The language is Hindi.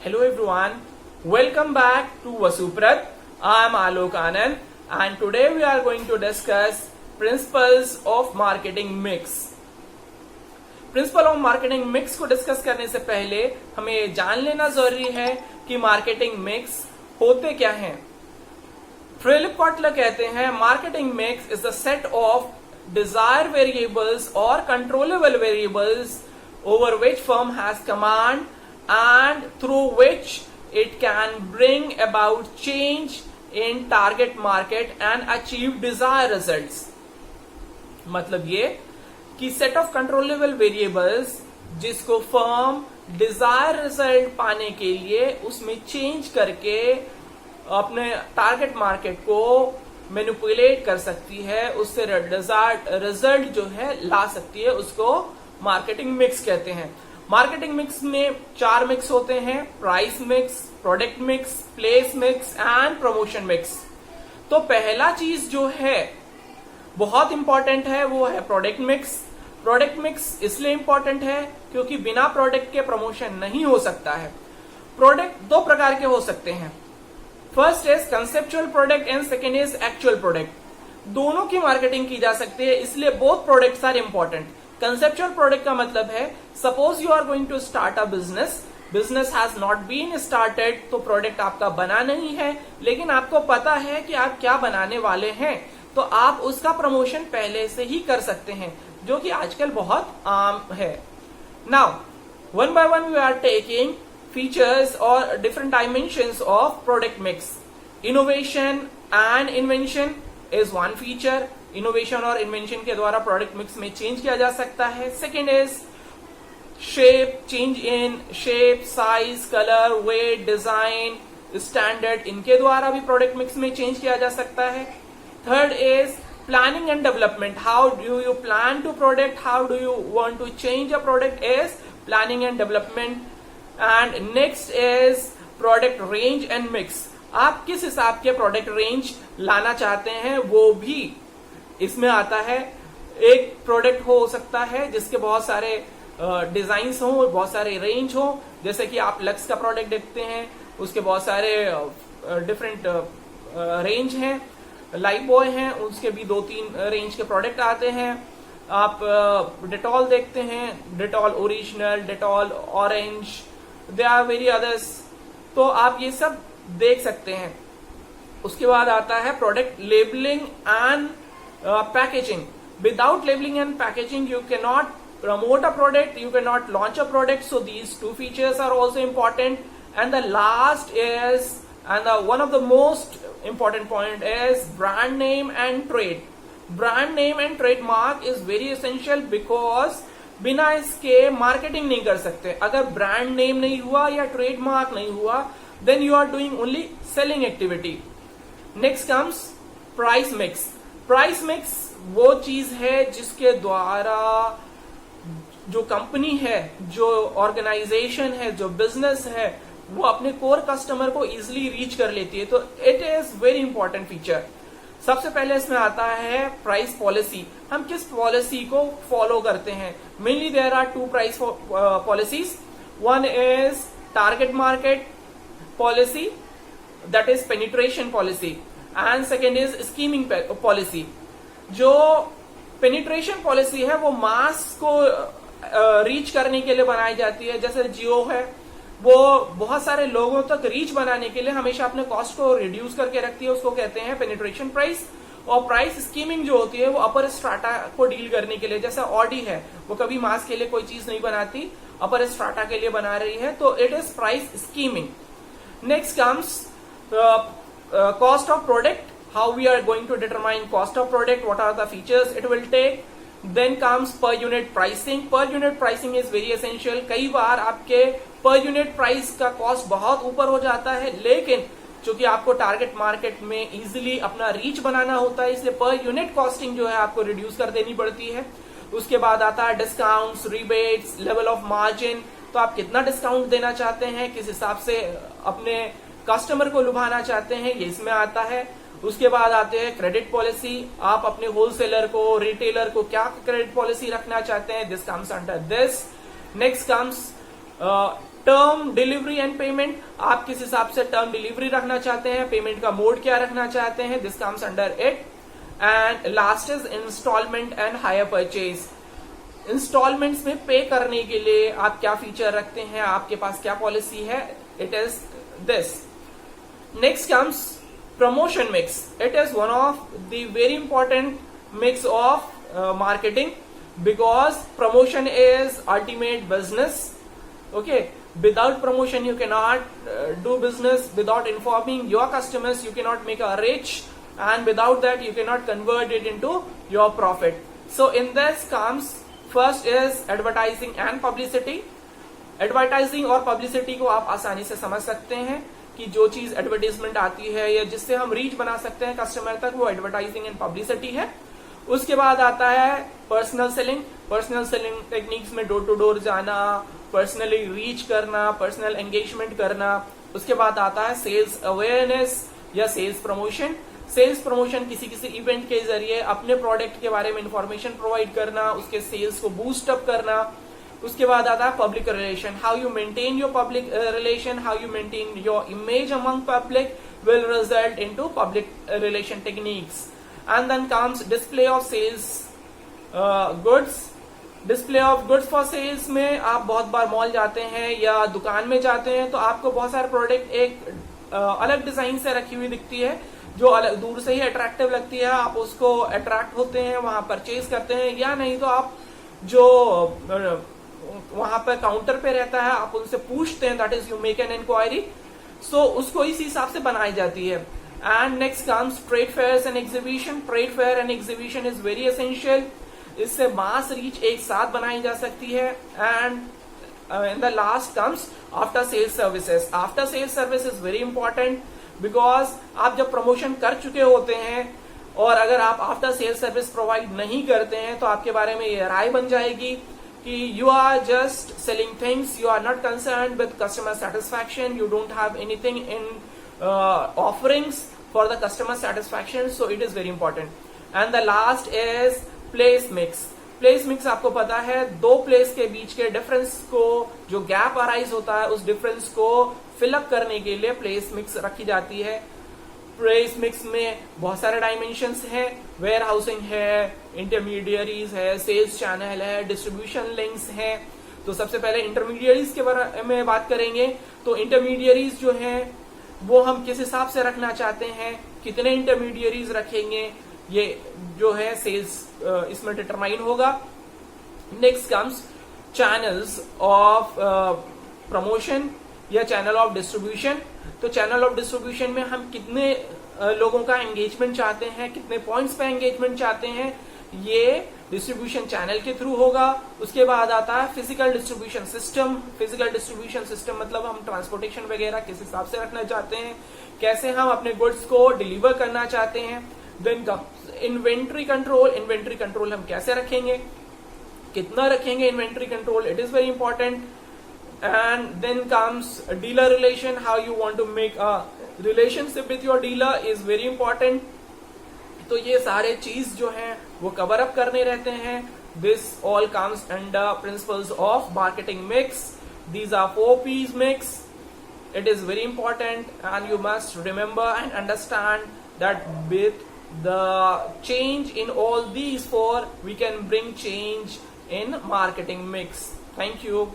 Hello everyone, welcome back to Vasuprat. I am Alok Anand and today we are going to discuss principles of marketing mix. Principle of marketing mix को डिस्कस करने से पहले हमें ये जान लेना जरूरी है कि मार्केटिंग मिक्स होते क्या हैं। फिलिप कॉटलर कहते हैं marketing mix is the set of desire variables और controllable variables over which firm has command and through which it can bring about change in target market and achieve desired results। मतलब ये कि सेट ऑफ कंट्रोलेबल वेरिएबल्स जिसको फर्म डिजायर रिजल्ट पाने के लिए उसमें चेंज करके अपने टारगेट मार्केट को मैनिपुलेट कर सकती है, उससे डिजायर्ड रिजल्ट जो है ला सकती है, उसको मार्केटिंग मिक्स कहते हैं। मार्केटिंग मिक्स में 4 मिक्स होते हैं, price mix, product mix, place mix and promotion mix. तो पहला चीज जो है बहुत इंपॉर्टेंट है वो है प्रोडक्ट मिक्स। प्रोडक्ट मिक्स इसलिए इंपॉर्टेंट है क्योंकि बिना प्रोडक्ट के प्रमोशन नहीं हो सकता है। प्रोडक्ट 2 प्रकार के हो सकते हैं, first is conceptual product and second is actual product. दोनों की मार्केटिंग की जा सकती है, इसलिए both products are important. Conceptual product का मतलब है suppose you are going to start a business has not been started, तो प्रोडक्ट आपका बना नहीं है लेकिन आपको पता है कि आप क्या बनाने वाले हैं, तो आप उसका प्रमोशन पहले से ही कर सकते हैं, जो कि आजकल बहुत आम है। Now one by one we are taking features और different dimensions of product mix. Innovation and invention is one feature. Innovation और इन्वेंशन के द्वारा प्रोडक्ट मिक्स में चेंज किया जा सकता है। Second is shape, change in shape, size, colour, weight, design, standard, इनके द्वारा भी प्रोडक्ट मिक्स में चेंज किया जा सकता है। Third is planning and development, how do you plan to product, how do you want to change a product is planning and development. And next is product range and mix, आप किस हिसाब के प्रोडक्ट रेंज लाना चाहते हैं वो भी इसमें आता है। एक प्रोडक्ट हो सकता है जिसके बहुत सारे डिजाइन्स हो, बहुत सारे रेंज हो, जैसे कि आप लक्स का प्रोडक्ट देखते हैं उसके बहुत सारे डिफरेंट रेंज हैं। लाइफ बॉय हैं उसके भी 2-3 रेंज के प्रोडक्ट आते हैं। आप डेटॉल देखते हैं, Dettol original, Dettol orange, they are very others, तो आप ये सब देख सकते हैं। उसके बाद आता है product labelling and packaging. Without labeling and packaging you cannot promote a product, you cannot launch a product, so these 2 features are also important. And the last is, and one of the most important point is brand name and trade. Brand name and trademark is very essential because बिना इसके मार्केटिंग नहीं कर सकते। अगर ब्रांड नेम नहीं हुआ या ट्रेडमार्क नहीं हुआ then you are doing only selling activity. Next comes price mix. Price mix वो चीज है जिसके द्वारा जो कंपनी है, जो ऑर्गेनाइजेशन है, जो बिजनेस है, वो अपने कोर कस्टमर को इजिली रीच कर लेती है, तो it is very important feature. सबसे पहले इसमें आता है प्राइस पॉलिसी। हम किस पॉलिसी को फॉलो करते हैं? Mainly there are 2 price policies. One is target market policy, that is penetration policy, and second is skimming policy. जो पेनिट्रेशन पॉलिसी है वो मास को रीच करने के लिए बनाई जाती है। जैसे जियो है, वो बहुत सारे लोगों तक रीच बनाने के लिए हमेशा अपने कॉस्ट को रिड्यूस करके रखती है, उसको कहते हैं पेनिट्रेशन प्राइस। और प्राइस स्कीमिंग जो होती है वो अपर स्ट्राटा को डील करने के लिए, जैसे ऑडी है वो कभी मास के लिए कोई चीज नहीं बनाती, अपर स्ट्राटा के लिए बना रही है, तो it is price skimming. Next comes cost of product, how we are going to determine cost of product, what are the features it will take. Then comes per unit pricing. Per unit pricing is very essential. कई बार आपके per unit price का cost बहुत ऊपर हो जाता है, लेकिन चूंकि आपको टारगेट मार्केट में इजिली अपना रीच बनाना होता है, इसलिए पर यूनिट कॉस्टिंग जो है आपको रिड्यूस कर देनी पड़ती है। उसके बाद आता है discounts, rebates, level of margin, तो आप कितना डिस्काउंट देना चाहते हैं, किस हिसाब से अपने कस्टमर को लुभाना चाहते हैं, ये इसमें आता है। उसके बाद आते हैं क्रेडिट पॉलिसी, आप अपने होलसेलर को, रिटेलर को क्या क्रेडिट पॉलिसी रखना चाहते हैं, this comes under this. Next comes term delivery and payment, आप किस हिसाब से टर्म डिलीवरी रखना चाहते हैं, पेमेंट का मोड क्या रखना चाहते हैं, this comes under it. And last is instalment and hire purchase. Instalments में पे करने के लिए आप क्या फीचर रखते हैं, आपके पास क्या पॉलिसी है, it is this. Next comes promotion mix. It is one of the very important mix of marketing because promotion is ultimate business. Okay, without promotion you cannot do business. Without informing your customers you cannot make a rich, and without that you cannot convert it into your profit. So in this comes first is advertising and publicity. Advertising और पब्लिसिटी को आप आसानी से समझ सकते हैं कि जो चीज एडवर्टाइजमेंट आती है या जिससे हम रीच बना सकते हैं कस्टमर तक, वो एडवर्टाइजिंग एंड पब्लिसिटी है. उसके बाद आता है personal selling. Personal selling techniques में डोर टू डोर जाना, पर्सनली रीच करना, पर्सनल एंगेजमेंट करना. उसके बाद आता है सेल्स अवेयरनेस या सेल्स प्रमोशन. सेल्स प्रमोशन किसी किसी इवेंट के जरिए अपने प्रोडक्ट के बारे में इंफॉर्मेशन प्रोवाइड करना, उसके सेल्स को बूस्ट अप करना. उसके बाद आता है public relation. How you maintain your public relation, how you maintain your image among public will result into public relation techniques. And then comes display of sales goods. Display of goods for sales में आप बहुत बार मॉल जाते हैं या दुकान में जाते हैं तो आपको बहुत सारे प्रोडक्ट एक अलग डिजाइन से रखी हुई दिखती है जो अलग दूर से ही अट्रैक्टिव लगती है. आप उसको अट्रैक्ट होते हैं, वहां परचेज करते हैं, या नहीं तो आप जो वहां पर काउंटर पे रहता है आप उनसे पूछते हैं, that is you make an inquiry. So उसको इस हिसाब से बनाई जाती है. And next comes trade fairs and exhibition. Trade fair and exhibition is very essential. इससे मास रीच एक साथ बनाई जा सकती है. And in the last comes after sales services. After sales service is very important because आप जब प्रमोशन कर चुके होते हैं और अगर आप आफ्टर सेल्स सर्विस प्रोवाइड नहीं करते हैं तो आपके बारे में ये राय बन जाएगी कि you are just selling things, you are not concerned with customer satisfaction, you don't have anything in offerings for the customer satisfaction, so it is very important. And the last is place mix. place mix आपको पता है दो प्लेस के बीच के डिफरेंस को, जो गैप अराइज होता है उस डिफरेंस को फिलअप करने के लिए प्लेस मिक्स रखी जाती है. प्लेस मिक्स में बहुत सारे डायमेंशंस हैं. वेयर हाउसिंग है, इंटरमीडियरीज है, सेल्स चैनल है, डिस्ट्रीब्यूशन लिंक्स हैं. तो सबसे पहले इंटरमीडियरीज के बारे में बात करेंगे. तो इंटरमीडियरीज जो हैं वो हम किस हिसाब से रखना चाहते हैं, कितने इंटरमीडियरीज रखेंगे, ये जो है सेल्स इसमें डिटरमाइन होगा. Next comes channels of promotion या चैनल ऑफ डिस्ट्रीब्यूशन. तो चैनल ऑफ डिस्ट्रीब्यूशन में हम कितने लोगों का एंगेजमेंट चाहते हैं, कितने पॉइंट्स पे एंगेजमेंट चाहते हैं, ये डिस्ट्रीब्यूशन चैनल के थ्रू होगा. उसके बाद आता है physical distribution system. Physical distribution system मतलब हम ट्रांसपोर्टेशन वगैरह किस हिसाब से रखना चाहते हैं, कैसे हम अपने गुड्स को डिलीवर करना चाहते हैं. Then inventory control. Inventory control हम कैसे रखेंगे, कितना रखेंगे inventory control, it is very important. And then comes dealer relation. How you want to make a relationship with your dealer is very important. तो ये सारे चीज जो हैं वो कवर अप करने रहते हैं. This all comes under principles of marketing mix. These are 4 P's mix. It is very important and you must remember and understand that with the change in all these 4 we can bring change in marketing mix. Thank you.